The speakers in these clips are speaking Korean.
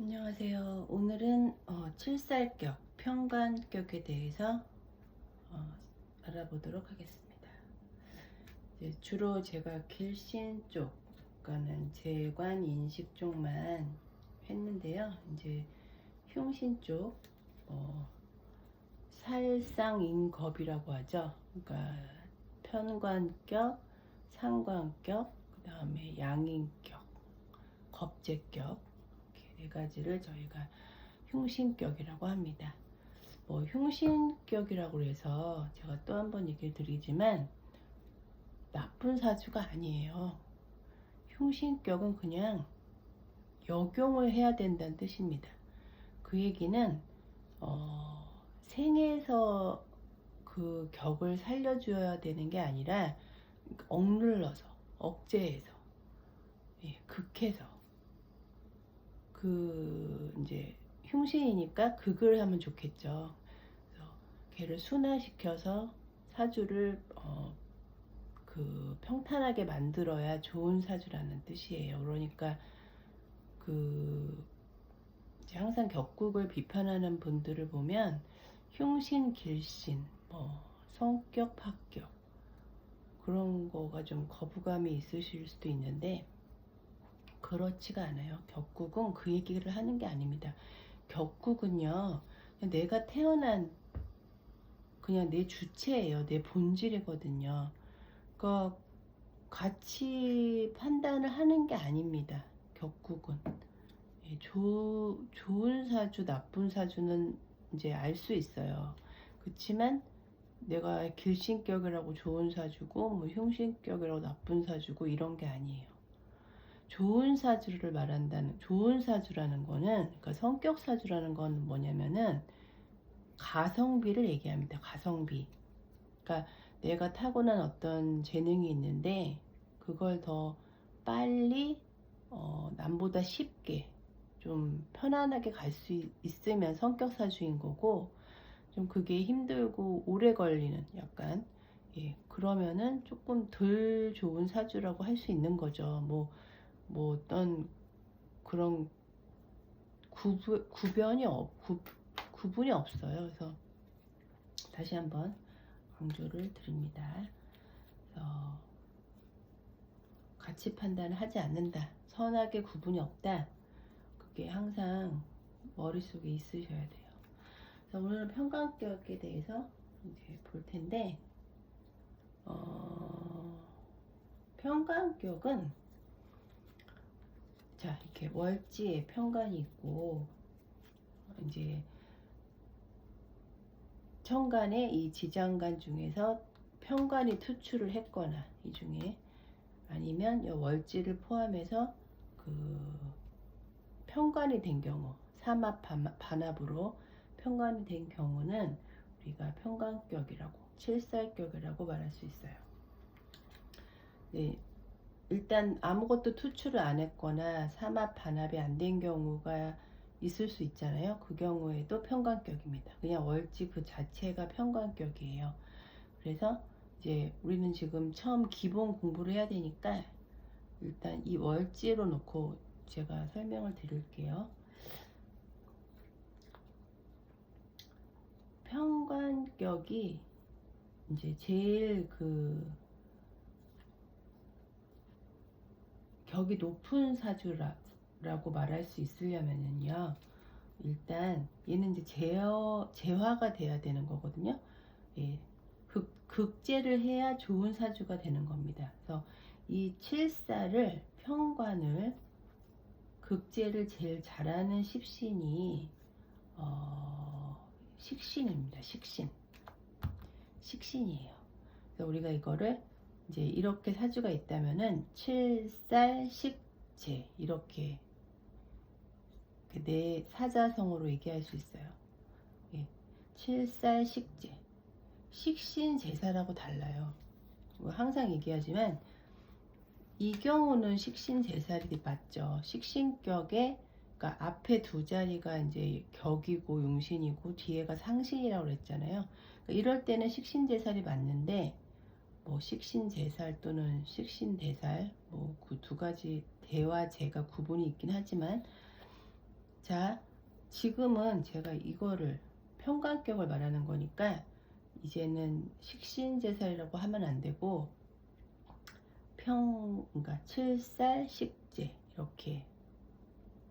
안녕하세요. 오늘은 칠살격, 평관격에 대해서 알아보도록 하겠습니다. 이제 주로 제가 길신 쪽, 그러니까는 재관 인식 쪽만 했는데요. 이제 흉신 쪽, 살상인겁이라고 하죠. 그러니까 편관격, 상관격, 그 다음에 양인격, 겁재격, 이렇게 네 가지를 저희가 흉신격이라고 합니다. 흉신격이라고 해서 제가 또 한 번 얘기를 드리지만 나쁜 사주가 아니에요. 흉신격은 그냥 역용을 해야 된다는 뜻입니다. 그 얘기는 생에서 그 격을 살려줘야 되는 게 아니라 억눌러서, 억제해서, 극해서, 이제 흉신이니까 극을 하면 좋겠죠. 그래서 걔를 순화시켜서 사주를 평탄하게 만들어야 좋은 사주라는 뜻이에요. 그러니까 이제 항상 격국을 비판하는 분들을 보면 흉신, 길신, 성격, 합격 그런 거가 좀 거부감이 있으실 수도 있는데 그렇지가 않아요. 격국은 그 얘기를 하는 게 아닙니다. 격국은요, 내가 태어난 그냥 내 주체예요. 내 본질이거든요. 그러니까 같이 판단을 하는 게 아닙니다. 격국은. 좋은 사주, 나쁜 사주는 이제 알 수 있어요. 그렇지만 내가 길신격이라고 좋은 사주고 흉신격이라고 나쁜 사주고 이런 게 아니에요. 좋은 사주를 말한다는, 좋은 사주라는 거는, 그러니까 성격 사주라는 건 뭐냐면은 가성비를 얘기합니다. 가성비. 그러니까 내가 타고난 어떤 재능이 있는데 그걸 더 빨리 남보다 쉽게 좀 편안하게 갈 수 있으면 성격 사주인 거고, 좀 그게 힘들고 오래 걸리는 약간, 그러면은 조금 덜 좋은 사주라고 할 수 있는 거죠. 어떤 그런 구분이 없어요. 그래서 다시 한번 강조를 드립니다. 가치 판단을 하지 않는다. 선악의 구분이 없다. 그게 항상 머릿속에 있으셔야 돼요. 그래서 오늘은 평관격에 대해서 이제 볼 텐데, 평관격은 자, 이렇게 월지에 평관이 있고, 이제 천간에 이 지장간 중에서 평관이 투출을 했거나, 이 중에 아니면 월지를 포함해서 평관이 된 경우, 삼합 반합으로 평관이 된 경우는 우리가 평관격이라고, 칠살격이라고 말할 수 있어요. 네, 일단 아무것도 투출을 안 했거나 삼합 반합이 안 된 경우가 있을 수 있잖아요. 그 경우에도 평관격입니다. 그냥 월지 그 자체가 평관격이에요. 그래서 이제 우리는 지금 처음 기본 공부를 해야 되니까 일단 이 월지로 놓고 제가 설명을 드릴게요. 평관격이 이제 제일 격이 높은 사주라고 말할 수 있으려면요, 일단 얘는 이제 재화가 돼야 되는 거거든요. 극제를 해야 좋은 사주가 되는 겁니다. 그래서 이 칠사를, 평관을, 극제를 제일 잘하는 식신이 식신입니다. 식신이에요. 그래서 우리가 이거를 이제 이렇게 사주가 있다면은 칠살식재 이렇게 내 사자성어로 얘기할 수 있어요. 칠살식재, 식신제사라고 달라요. 항상 얘기하지만 이 경우는 식신제살이 맞죠. 식신격에, 그러니까 앞에 두 자리가 이제 격이고 용신이고 뒤에가 상신이라고 그랬잖아요. 그러니까 이럴 때는 식신제살이 맞는데, 식신제살 또는 식신대살, 그 두 가지 대와 제가 구분이 있긴 하지만, 자, 지금은 제가 이거를 평간격을 말하는 거니까 이제는 식신제살이라고 하면 안 되고 그러니까 칠살식재 이렇게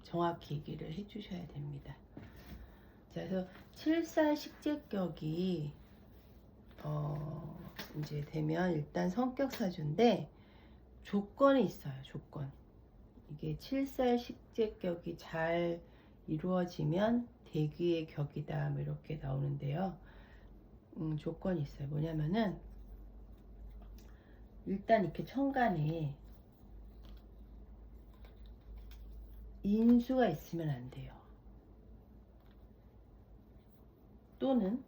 정확히 얘기를 해 주셔야 됩니다. 자, 그래서 칠살식재격이 이제 되면 일단 성격사주인데 조건이 있어요. 조건. 이게 칠살식재격이 잘 이루어지면 대귀의 격이다 뭐 이렇게 나오는데요. 조건이 있어요. 뭐냐면은 일단 이렇게 천간에 인수가 있으면 안 돼요. 또는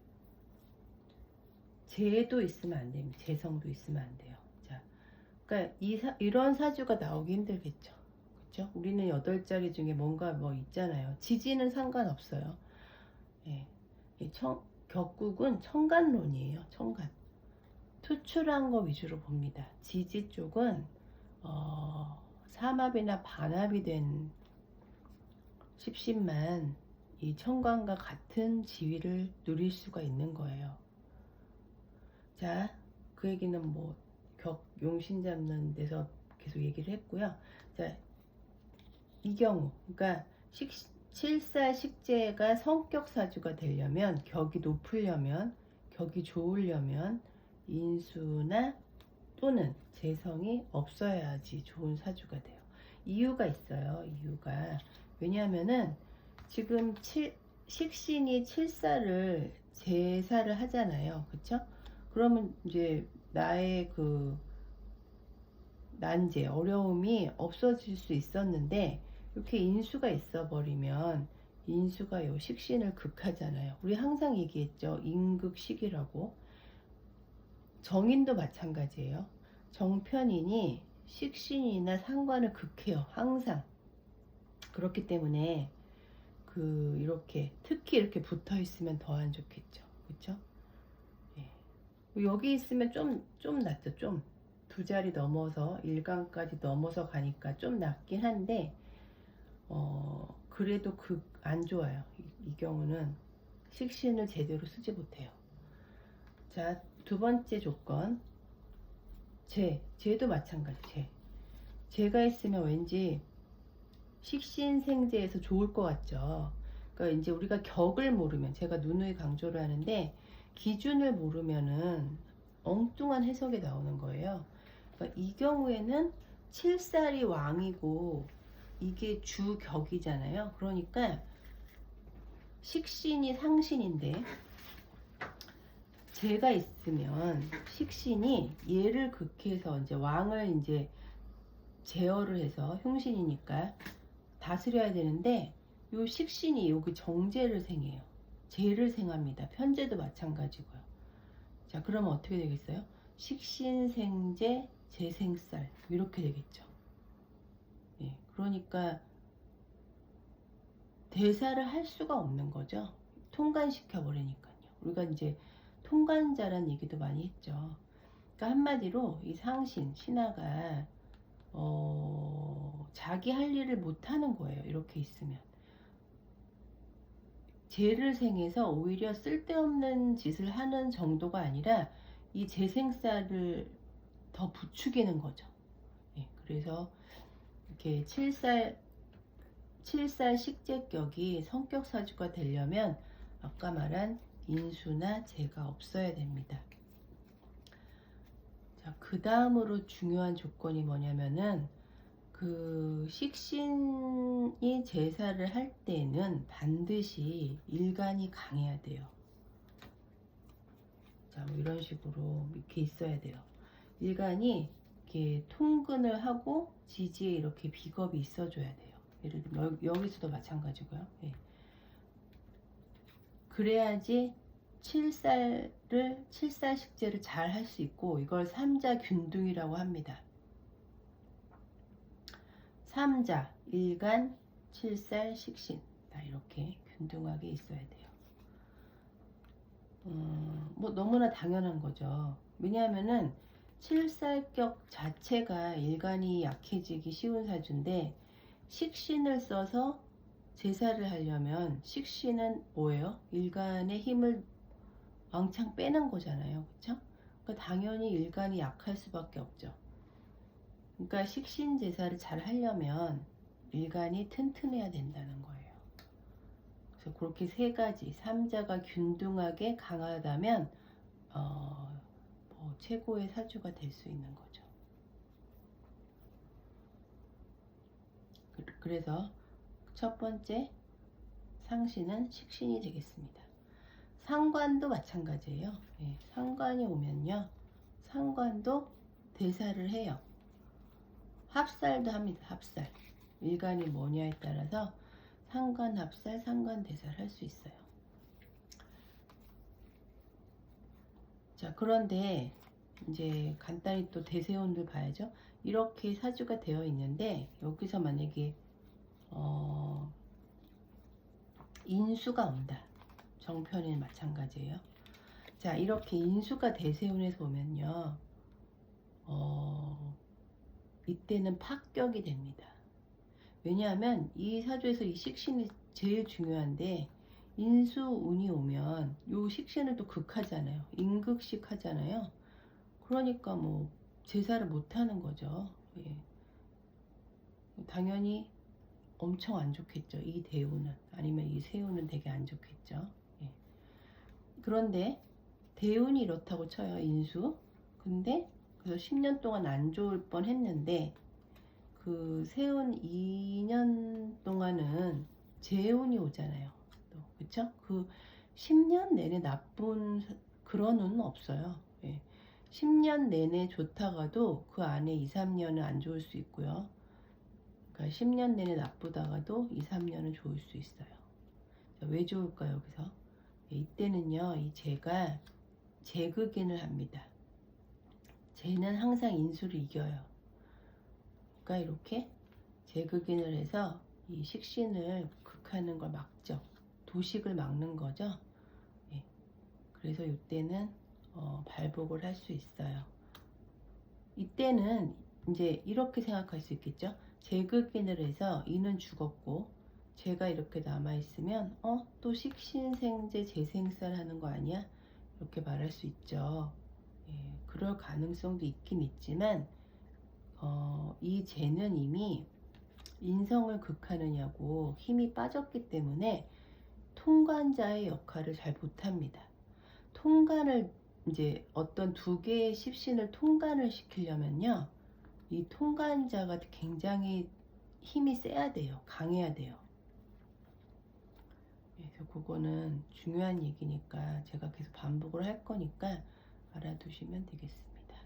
재도 있으면 안 됩니다. 재성도 있으면 안 돼요. 자, 그러니까 이런 사주가 나오기 힘들겠죠. 그렇죠? 우리는 8자리 중에 뭔가 뭐 있잖아요. 지지는 상관없어요. 예. 격국은 천간론이에요. 천간. 투출한 거 위주로 봅니다. 지지 쪽은 삼합이나 반합이 된 십신만 이 천간과 같은 지위를 누릴 수가 있는 거예요. 자, 그 얘기는 뭐 용신 잡는 데서 계속 얘기를 했고요. 자, 이 경우 그러니까 칠사식재가 성격사주가 되려면 격이 높으려면 격이 좋으려면 인수나 또는 재성이 없어야지 좋은 사주가 돼요. 이유가 있어요. 이유가 왜냐하면은 지금 식신이 칠사를 제사를 하잖아요. 그쵸? 그러면 이제 나의 그 난제 어려움이 없어질 수 있었는데 이렇게 인수가 있어 버리면 인수가 요 식신을 극하잖아요. 우리 항상 얘기했죠. 인극식이라고. 정인도 마찬가지예요. 정편인이 식신이나 상관을 극해요. 항상. 그렇기 때문에 이렇게 특히 이렇게 붙어 있으면 더 안 좋겠죠. 그렇죠? 예. 여기 있으면 좀 낫죠. 좀 두 자리 넘어서 일간까지 넘어서 가니까 좀 낫긴 한데 그래도 안 좋아요. 이 경우는 식신을 제대로 쓰지 못해요. 자, 두 번째 조건 재도 마찬가지. 재가 있으면 왠지 식신생재에서 좋을 것 같죠. 그러니까 이제 우리가 격을 모르면 제가 누누이 강조를 하는데 기준을 모르면은 엉뚱한 해석이 나오는 거예요. 그러니까 이 경우에는 칠살이 왕이고 이게 주격이잖아요. 그러니까 식신이 상신인데 재가 있으면 식신이 얘를 극해서 이제 왕을 이제 제어를 해서 흉신이니까 다스려야 되는데 요 식신이 여기 정제를 생해요. 재를 생합니다. 편재도 마찬가지고요. 자, 그러면 어떻게 되겠어요? 식신생재 재생살 이렇게 되겠죠. 예, 그러니까 대사를 할 수가 없는 거죠. 통관시켜 버리니까요. 우리가 이제 통관자란 얘기도 많이 했죠. 그러니까 한마디로 이 상신 신하가 자기 할 일을 못 하는 거예요. 이렇게 있으면 재를 생해서 오히려 쓸데없는 짓을 하는 정도가 아니라 이 재생살을 더 부추기는 거죠. 예, 그래서 이렇게 칠살 식재격이 성격사주가 되려면 아까 말한 인수나 재가 없어야 됩니다. 자, 그 다음으로 중요한 조건이 뭐냐면은 그 식신이 제사를 할 때는 반드시 일간이 강해야 돼요. 자, 뭐 이런 식으로 이렇게 있어야 돼요. 일간이 이렇게 통근을 하고 지지에 이렇게 비겁이 있어줘야 돼요. 예를 들면 여기서도 마찬가지고요. 예. 그래야지 칠살식재를 잘 할 수 있고 이걸 삼자균등이라고 합니다. 삼자, 일간, 칠살, 식신 다 이렇게 균등하게 있어야 돼요. 뭐 너무나 당연한 거죠. 왜냐하면은 칠살격 자체가 일간이 약해지기 쉬운 사주인데 식신을 써서 제사를 하려면 식신은 뭐예요? 일간의 힘을 왕창 빼는 거잖아요. 그쵸? 그러니까 당연히 일간이 약할 수밖에 없죠. 그러니까 식신 제사를 잘 하려면 일간이 튼튼해야 된다는 거예요. 그래서 그렇게 세 가지, 삼자가 균등하게 강하다면 뭐 최고의 사주가 될 수 있는 거죠. 그래서 첫 번째 상신은 식신이 되겠습니다. 상관도 마찬가지예요. 네, 상관이 오면요, 상관도 대사를 해요. 합살도 합니다. 합살. 일간이 뭐냐에 따라서 상관 합살, 상관 대사를 할 수 있어요. 자, 그런데 이제 간단히 또 대세운들 봐야죠. 이렇게 사주가 되어 있는데 여기서 만약에 인수가 온다. 정편이 마찬가지예요. 자, 이렇게 인수가 대세운에서 오면요, 이때는 파격이 됩니다. 왜냐하면 이 사주에서 이 식신이 제일 중요한데, 인수운이 오면 요 식신을 또 극하잖아요. 인극식 하잖아요. 그러니까 뭐 제사를 못 하는 거죠. 예. 당연히 엄청 안 좋겠죠. 이 대운은, 아니면 이 세운은 되게 안 좋겠죠. 예. 그런데 대운이 이렇다고 쳐요. 인수. 근데 그래서 10년 동안 안 좋을 뻔 했는데, 그 세운 2년 동안은 재운이 오잖아요. 또 그쵸? 그 10년 내내 나쁜 그런 운은 없어요. 예. 10년 내내 좋다가도 그 안에 2, 3년은 안 좋을 수 있고요. 그러니까 10년 내내 나쁘다가도 2, 3년은 좋을 수 있어요. 자, 왜 좋을까요? 여기서 이때는요, 이 재가 재극인을 합니다. 재는 항상 인수를 이겨요. 그러니까 이렇게 재극인을 해서 이 식신을 극하는 걸 막죠. 도식을 막는 거죠. 예. 그래서 이때는 발복을 할 수 있어요. 이때는 이제 이렇게 생각할 수 있겠죠. 재극인을 해서 이는 죽었고 재가 이렇게 남아있으면 또 식신생재 재생살 하는 거 아니야? 이렇게 말할 수 있죠. 예, 그럴 가능성도 있긴 있지만 이 재는 이미 인성을 극하느냐고 힘이 빠졌기 때문에 통관자의 역할을 잘 못합니다. 통관을 이제 어떤 두 개의 십신을 통관을 시키려면요, 이 통관자가 굉장히 힘이 세야 돼요. 강해야 돼요. 그래서 그거는 중요한 얘기니까 제가 계속 반복을 할 거니까 알아두시면 되겠습니다.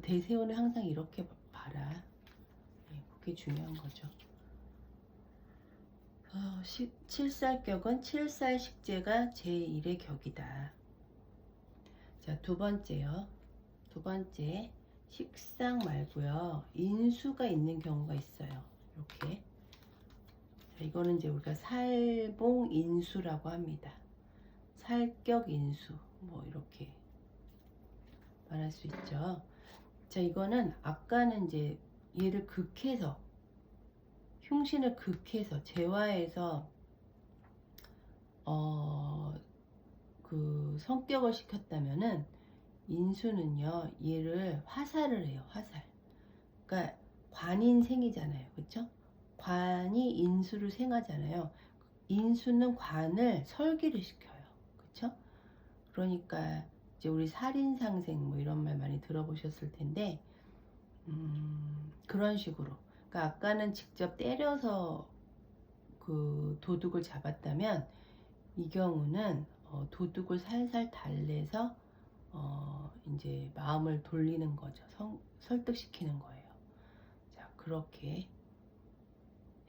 대세운을 항상 이렇게 봐라. 그게 중요한 거죠. 7살격은 7살 식재가 제1의 격이다. 자, 두 번째요. 두 번째, 식상 말고요, 인수가 있는 경우가 있어요. 이렇게. 자, 이거는 이제 우리가 살봉 인수라고 합니다. 살격 인수, 뭐 이렇게 말할 수 있죠. 자, 이거는 아까는 이제 얘를 극해서, 흉신을 극해서 재화해서 그 성격을 시켰다면은, 인수는요, 얘를 화살을 해요. 화살. 그러니까 관인생이잖아요. 그쵸? 관이 인수를 생하잖아요. 인수는 관을 설기를 시켜요. 그쵸? 그러니까 이제 우리 살인상생 뭐 이런 말 많이 들어보셨을 텐데, 그런 식으로. 그러니까 아까는 직접 때려서 그 도둑을 잡았다면, 이 경우는 도둑을 살살 달래서 이제 마음을 돌리는 거죠. 설득시키는 거예요. 자, 그렇게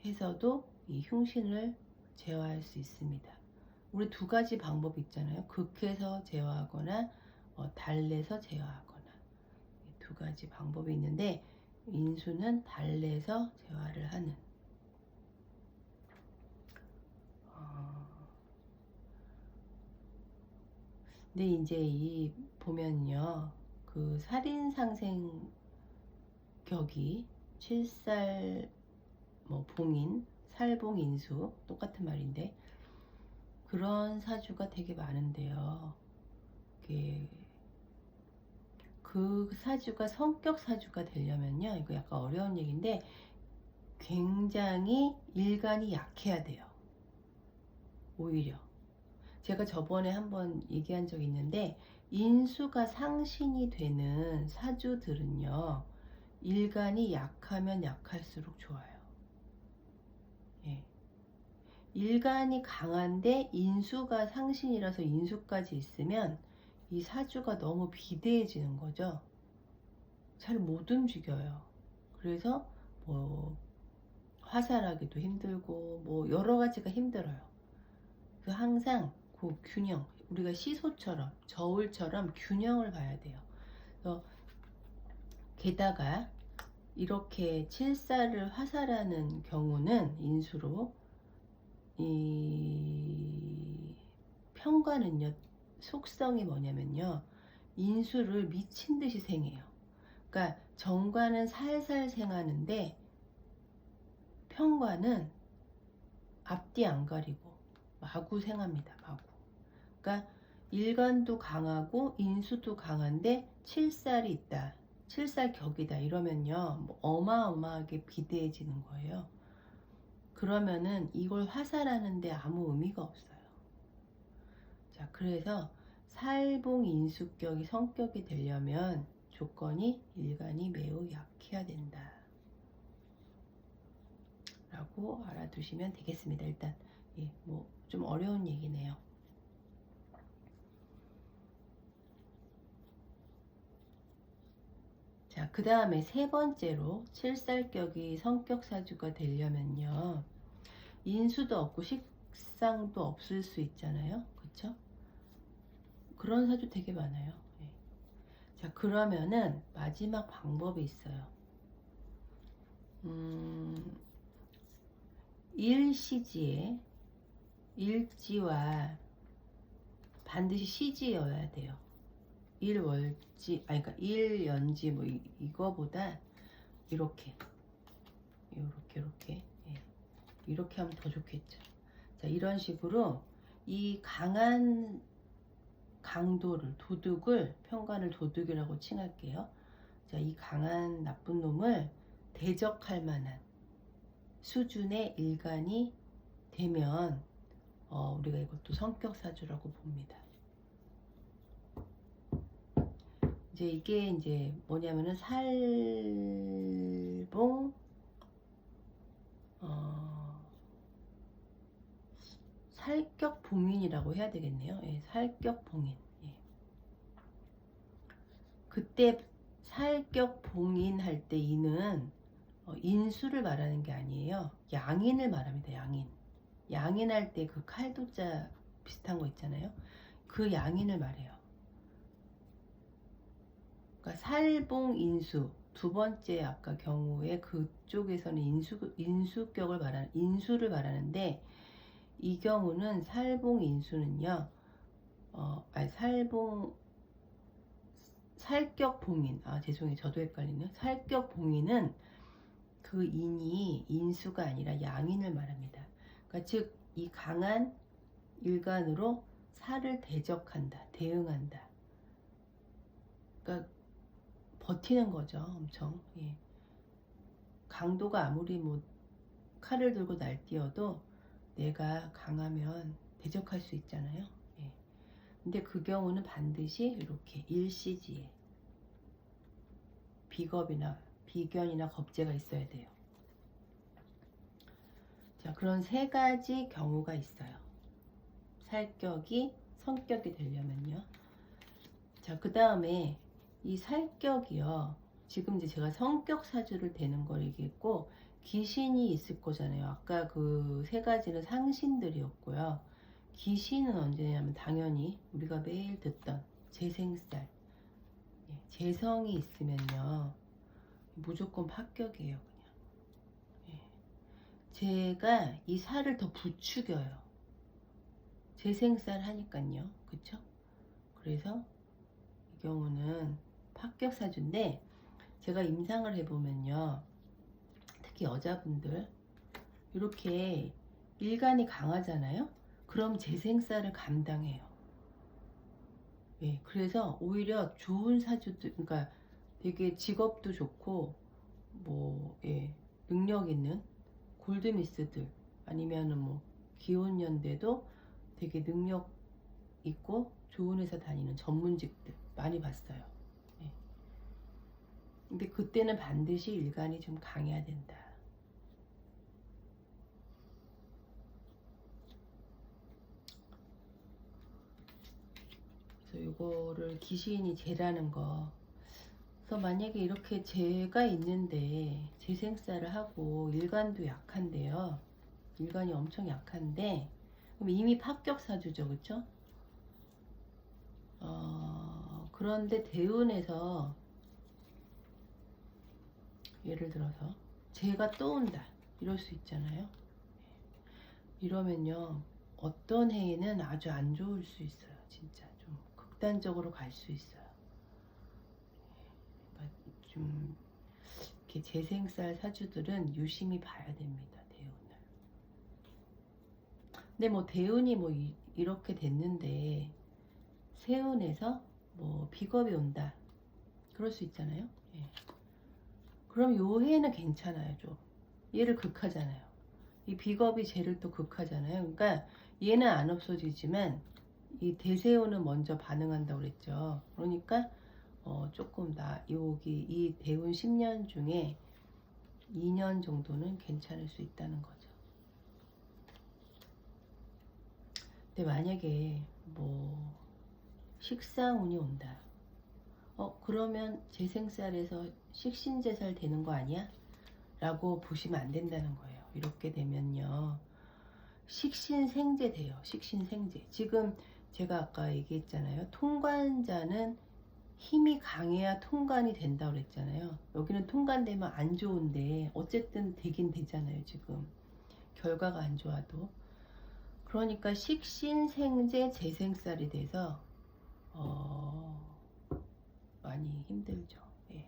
해서도 이 흉신을 제어할 수 있습니다. 우리 두 가지 방법이 있잖아요. 극해서 제어하거나 달래서 제어하거나, 두 가지 방법이 있는데, 인수는 달래서 제어를 하는. 근데 이제 이 보면요, 그 살인상생 격이 7살 뭐 봉인, 살봉인수 똑같은 말인데 그런 사주가 되게 많은데요. 그 사주가 성격 사주가 되려면요, 이거 약간 어려운 얘기인데 굉장히 일간이 약해야 돼요. 오히려 제가 저번에 한번 얘기한 적 있는데 인수가 상신이 되는 사주들은요, 일간이 약하면 약할수록 좋아요. 예. 일간이 강한데 인수가 상신이라서 인수까지 있으면 이 사주가 너무 비대해지는 거죠. 잘 못 움직여요. 그래서 뭐 화살하기도 힘들고 뭐 여러 가지가 힘들어요. 그래서 항상 그 균형, 우리가 시소처럼 저울처럼 균형을 봐야 돼요. 그래서 게다가 이렇게 칠사를 화살하는 경우는 인수로 이 편관은요, 속성이 뭐냐면요, 인수를 미친 듯이 생해요. 그러니까 정관은 살살 생하는데 편관은 앞뒤 안 가리고 마구 생합니다. 마구. 그러니까 일간도 강하고 인수도 강한데 칠살이 있다, 칠살격이다 이러면요, 뭐 어마어마하게 비대해지는 거예요. 그러면은 이걸 화살하는데 아무 의미가 없어요. 자, 그래서 살봉인수격이 성격이 되려면 조건이 일간이 매우 약해야 된다 라고 알아두시면 되겠습니다. 일단 뭐 좀 어려운 얘기네요. 자, 그 다음에 세 번째로 칠살격이 성격사주가 되려면요, 인수도 없고 식상도 없을 수 있잖아요. 그쵸? 그런 사주 되게 많아요. 자, 그러면은 마지막 방법이 있어요. 일시지에 일지와 반드시 시지여야 돼요. 일월지, 그러니까 일연지 뭐 이거보다 이렇게 이렇게 하면 더 좋겠죠. 자, 이런 식으로 이 강한 강도를, 도둑을, 편관을 도둑이라고 칭할게요. 자, 이 강한 나쁜 놈을 대적할 만한 수준의 일간이 되면 우리가 이것도 성격사주라고 봅니다. 이제 이게 이제 뭐냐면은 살봉 살격봉인이라고 해야 되겠네요. 예, 살격봉인. 예. 그때 살격봉인 할 때 이는 인수를 말하는 게 아니에요. 양인을 말합니다. 양인. 양인할 때 그 칼도자 비슷한 거 있잖아요. 그 양인을 말해요. 그러니까 살봉인수 두 번째 아까 경우에 그쪽에서는 인수격을 말하는 인수를 말하는데 이 경우는 살봉인수는요, 살격봉인, 죄송해요, 저도 헷갈리네요. 살격봉인은 그 인이 인수가 아니라 양인을 말합니다. 그러니까 즉 이 강한 일간으로 살을 대적한다, 대응한다. 그러니까 버티는 거죠, 엄청. 예. 강도가 아무리 뭐 칼을 들고 날뛰어도 내가 강하면 대적할 수 있잖아요. 예. 근데 그 경우는 반드시 이렇게 일시지에 비견이나 겁재가 있어야 돼요. 자, 그런 세 가지 경우가 있어요. 살격이 성격이 되려면요. 자, 그 다음에 이 살격이요, 지금 이제 제가 성격 사주를 되는 걸 얘기했고 귀신이 있을 거잖아요. 아까 그 세 가지는 상신들이었고요. 귀신은 언제냐면 당연히 우리가 매일 듣던 재생살, 재성이 있으면요 무조건 합격이에요. 그냥 제가 이 살을 더 부추겨요. 재생살 하니까요. 그쵸? 그래서 이 경우는 합격사주인데 제가 임상을 해보면요, 특히 여자분들 이렇게 일간이 강하잖아요. 그럼 재생살을 감당해요. 예, 그래서 오히려 좋은 사주들, 그러니까 되게 직업도 좋고 뭐 예, 능력 있는 골드미스들 아니면은 뭐 기혼년대도 되게 능력 있고 좋은 회사 다니는 전문직들 많이 봤어요. 예. 근데 그때는 반드시 일간이 좀 강해야 된다. 그래서 이거를 귀신이 재라는 거. 그래서 만약에 이렇게 재가 있는데 재생살을 하고 일간도 약한데요. 일간이 엄청 약한데 그럼 이미 합격사주죠, 그쵸? 그런데 대운에서 예를 들어서 재가 또 온다 이럴 수 있잖아요. 이러면요 어떤 해에는 아주 안 좋을 수 있어요. 진짜 좀 극단적으로 갈 수 있어요. 그러니까 좀 이렇게 재생살 사주들은 유심히 봐야 됩니다. 대운을. 근데 뭐 대운이 뭐 이렇게 됐는데 세운에서 뭐 비겁이 온다 그럴 수 있잖아요. 예. 그럼 요 해는 괜찮아요. 좀 얘를 극하잖아요. 이 비겁이 쟤를 또 극하잖아요. 그러니까 얘는 안 없어지지만 이 대세운은 먼저 반응한다고 그랬죠. 그러니까 조금 여기 이 대운 10년 중에 2년 정도는 괜찮을 수 있다는 거죠. 근데 만약에 뭐 식상운이 온다. 그러면 재생살에서 식신재살 되는 거 아니야? 라고 보시면 안 된다는 거예요. 이렇게 되면요. 식신생재 돼요. 식신생재. 지금 제가 아까 얘기했잖아요. 통관자는 힘이 강해야 통관이 된다고 그랬잖아요. 여기는 통관되면 안 좋은데 어쨌든 되긴 되잖아요. 지금 결과가 안 좋아도. 그러니까 식신생재 재생살이 돼서 많이 힘들죠. 예.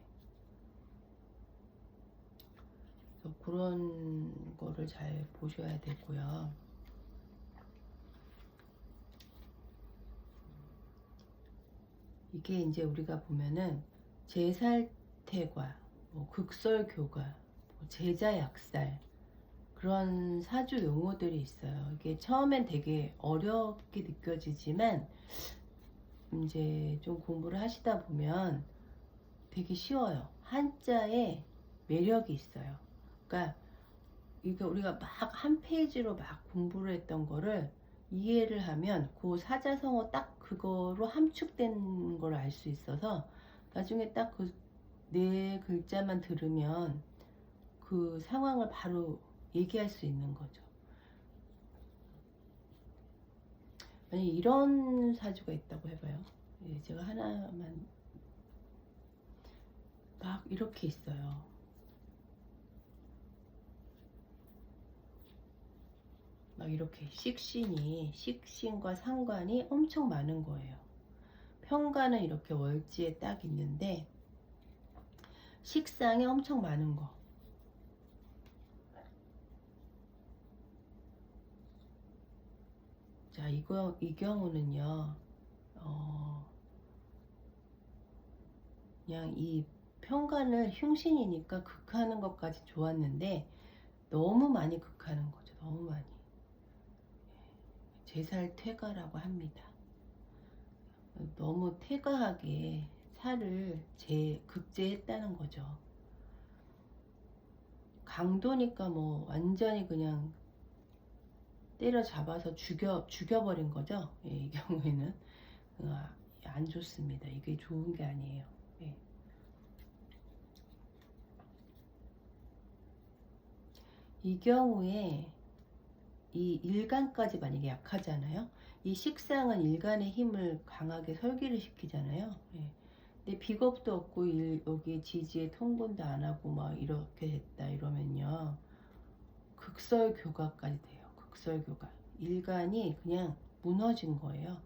그래서 그런 거를 잘 보셔야 되고요. 이게 이제 우리가 보면은 제살태과, 뭐 극설교가, 뭐 제자약살 그런 사주 용어들이 있어요. 이게 처음엔 되게 어렵게 느껴지지만 이제 좀 공부를 하시다 보면 되게 쉬워요. 한자에 매력이 있어요. 그러니까 이게 우리가 막 한 페이지로 막 공부를 했던 거를 이해를 하면 그 사자성어 딱 그거로 함축된 걸 알 수 있어서 나중에 딱 그 네 글자만 들으면 그 상황을 바로 얘기할 수 있는 거죠. 만약 이런 사주가 있다고 해봐요. 예, 제가 하나만 막 이렇게 있어요. 막 이렇게 식신과 상관이 엄청 많은 거예요. 편관은 이렇게 월지에 딱 있는데 식상이 엄청 많은 거. 자, 이 경우는요, 그냥 이 편관을 흉신이니까 극하는 것까지 좋았는데 너무 많이 극하는 거죠. 너무 많이. 제살퇴가라고 합니다. 너무 퇴가하게 살을 극제했다는 거죠. 강도니까 뭐 완전히 그냥 때려잡아서 죽여버린 거죠. 예, 이 경우에는 안 좋습니다. 이게 좋은 게 아니에요. 예. 이 경우에 이 일간까지 만약에 약하잖아요. 이 식상은 일간의 힘을 강하게 설기를 시키잖아요. 예. 근데 비겁도 없고 여기 지지에 통분도 안 하고 막 이렇게 됐다 이러면요. 극설교가까지 돼요. 극설교가. 일간이 그냥 무너진 거예요.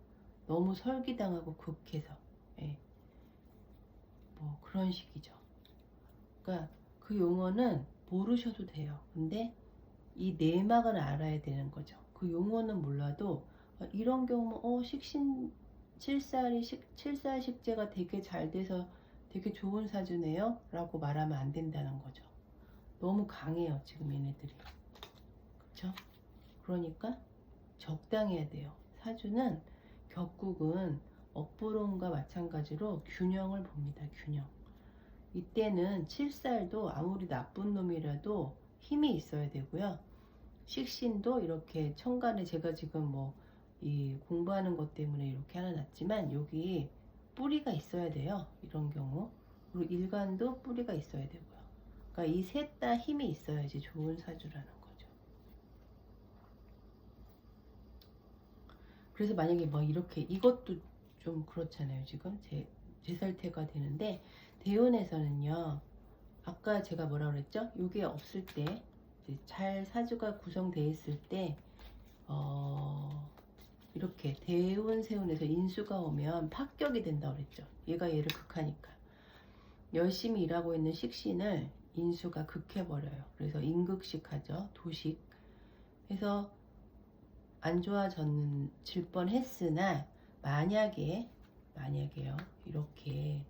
너무 설기당하고 극해서. 예. 뭐 그런 식이죠. 그러니까 그 용어는 모르셔도 돼요. 근데 이 내막을 알아야 되는 거죠. 그 용어는 몰라도 이런 경우 식신 7살 식재가 되게 잘 돼서 되게 좋은 사주네요 라고 말하면 안 된다는 거죠. 너무 강해요 지금 얘네들이. 그쵸? 그러니까 적당해야 돼요. 사주는 격국은 업부론과 마찬가지로 균형을 봅니다. 균형. 이때는 7살도 아무리 나쁜 놈이라도 힘이 있어야 되고요. 식신도 이렇게 천간에 제가 지금 뭐 이 공부하는 것 때문에 이렇게 하나 놨지만 여기 뿌리가 있어야 돼요. 이런 경우. 그리고 일간도 뿌리가 있어야 되고요. 그러니까 이 셋 다 힘이 있어야지 좋은 사주라는 거죠. 그래서 만약에 뭐 이렇게 이것도 좀 그렇잖아요. 지금 제살태가 되는데 대운에서는요. 아까 제가 뭐라 그랬죠? 이게 없을 때 잘 사주가 구성되어 있을 때 이렇게 대운 세운에서 인수가 오면 합격이 된다고 그랬죠. 얘가 얘를 극하니까 열심히 일하고 있는 식신을 인수가 극해버려요. 그래서 인극식하죠. 도식. 해서 안 좋아질 뻔했으나 만약에요 이렇게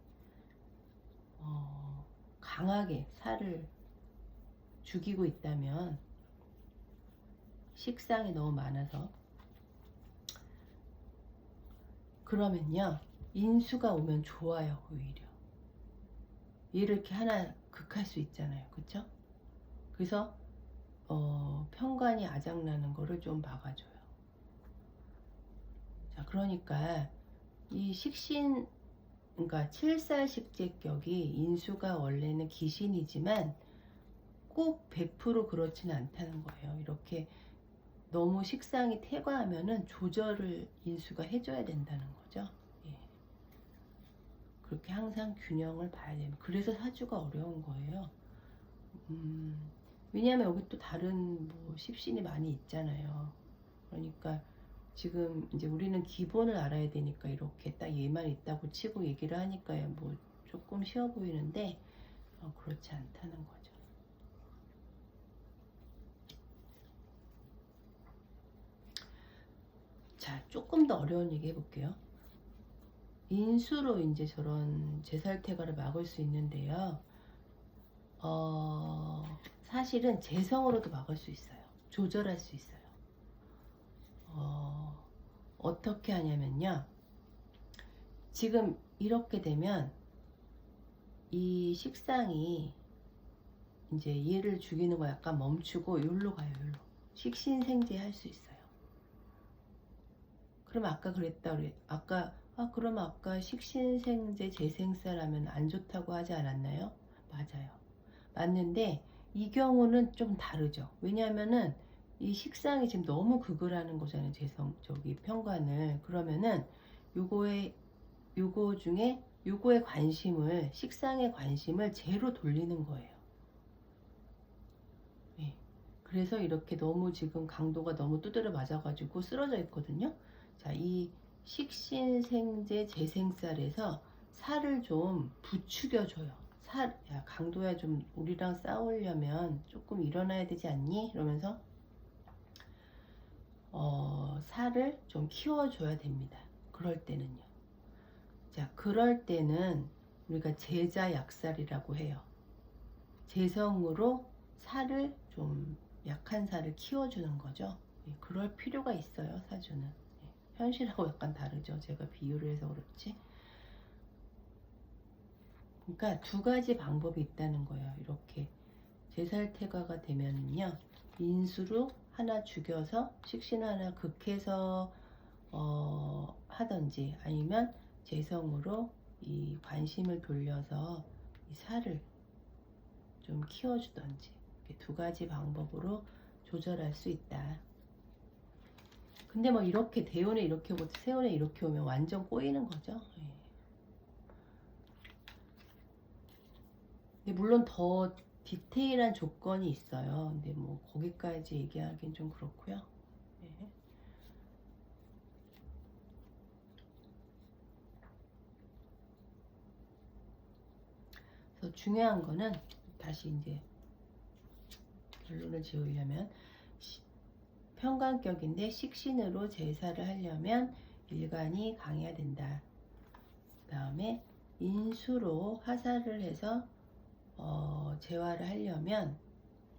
강하게 살을 죽이고 있다면 식상이 너무 많아서 그러면요 인수가 오면 좋아요. 오히려 얘를 이렇게 하나 극할 수 있잖아요. 그쵸? 그래서 편관이 아작나는 거를 좀 막아줘요. 자, 그러니까 이 식신 그러니까 7살 식재격이 인수가 원래는 기신이지만 꼭 100% 그렇지는 않다는 거예요. 이렇게 너무 식상이 퇴과하면은 조절을 인수가 해줘야 된다는 거죠. 예. 그렇게 항상 균형을 봐야 돼요. 그래서 사주가 어려운 거예요. 왜냐하면 여기 또 다른 뭐 십신이 많이 있잖아요. 그러니까 지금 이제 우리는 기본을 알아야 되니까 이렇게 딱 얘만 있다고 치고 얘기를 하니까요. 뭐 조금 쉬워 보이는데 그렇지 않다는 거죠. 자, 조금 더 어려운 얘기 해볼게요. 인수로 이제 저런 제살태가를 막을 수 있는데요. 사실은 재성으로도 막을 수 있어요. 조절할 수 있어요. 어떻게 하냐면요. 지금 이렇게 되면 이 식상이 이제 얘를 죽이는 거 약간 멈추고 여기로 가요. 여기로. 식신생재 할 수 있어요. 그럼 아까 그럼 아까 식신생재 재생사라면 안 좋다고 하지 않았나요? 맞아요. 맞는데 이 경우는 좀 다르죠. 왜냐하면은 이 식상이 지금 너무 극을 하는 거잖아요. 편관을. 그러면은 요거 중에 요거의 관심을 식상의 관심을 제로 돌리는 거예요. 네. 그래서 이렇게 너무 지금 강도가 너무 두드려 맞아가지고 쓰러져 있거든요. 자, 이 식신생재 재생살에서 살을 좀 부추겨줘요. 야, 강도야 좀 우리랑 싸우려면 조금 일어나야 되지 않니? 이러면서 살을 좀 키워줘야 됩니다. 그럴 때는요. 자, 그럴 때는 우리가 제자약살이라고 해요. 재성으로 살을 좀 약한 살을 키워주는 거죠. 예, 그럴 필요가 있어요. 사주는. 예, 현실하고 약간 다르죠. 제가 비유를 해서 그렇지. 그러니까 두 가지 방법이 있다는 거예요. 이렇게 제살태가가 되면은요. 인수로 하나 죽여서 식신 하나 극해서 하든지 아니면 재성으로 이 관심을 돌려서 이 살을 좀 키워주든지 이렇게 두 가지 방법으로 조절할 수 있다. 근데 뭐 이렇게 대운에 이렇게 오고 세운에 이렇게 오면 완전 꼬이는 거죠. 예. 근데 물론 더 디테일한 조건이 있어요. 근데 뭐 거기까지 얘기하기는 좀 그렇고요. 네. 그래서 중요한 거는 다시 이제 결론을 지으려면 편관격인데 식신으로 제사를 하려면 일간이 강해야 된다. 그 다음에 인수로 화살을 해서 재화를 하려면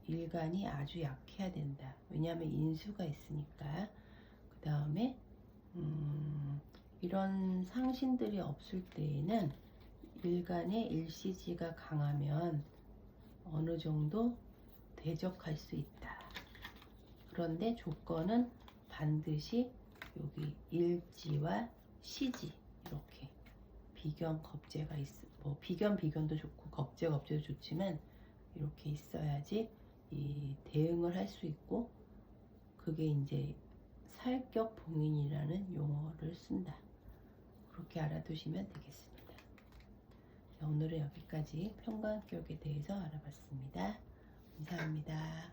일간이 아주 약해야 된다. 왜냐하면 인수가 있으니까. 그 다음에 이런 상신들이 없을 때에는 일간의 일시지가 강하면 어느 정도 대적할 수 있다. 그런데 조건은 반드시 여기 일지와 시지 이렇게 비견 겁재가 비견도 좋고 겁재도 좋지만 이렇게 있어야지 이 대응을 할 수 있고, 그게 이제 살격 봉인이라는 용어를 쓴다. 그렇게 알아두시면 되겠습니다. 자, 오늘은 여기까지 편관격에 대해서 알아봤습니다. 감사합니다.